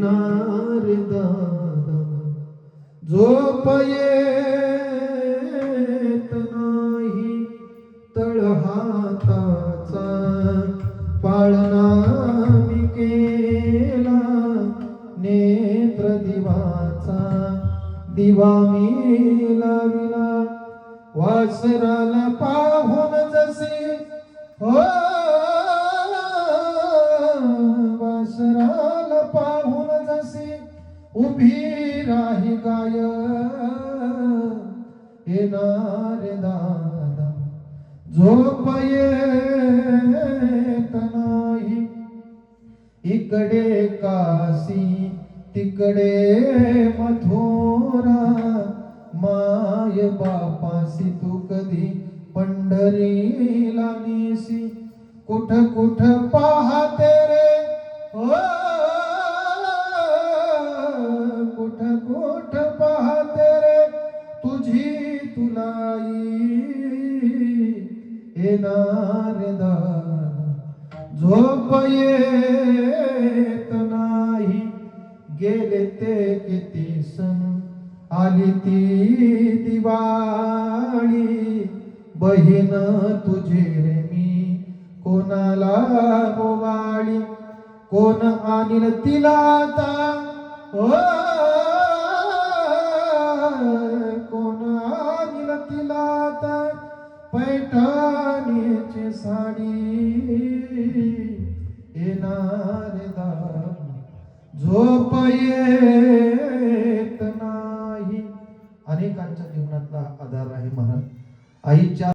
येणार दादा झोप येत नाही तळहाताचा पाळणा मी केला नेत्र दिवाचा दिवा मी लाविला वासराला पाहून जसे वासराला पाहून जसे उभी राही गाय येणार दादा झोप येत नाही इकडे काशी तिकडे मथुरा माय बापासी तू कधी पंढरीला नेसी कुठ कुठ पाहते रे कुठ कुठ पाहते रे तुझी तुलाई येणार दादा झोप येत नाही गेले ते किती सण आली ती दिवाळी बहीण तुझी रे मी कोणाला बोवाळी कोण आणील तिला आता कोण आणील तिला आता पैठणीची साडी येणार दादा झोप येत नाही. अनेकांच्या जीवनातला आधार आहे महाराज. आईच्या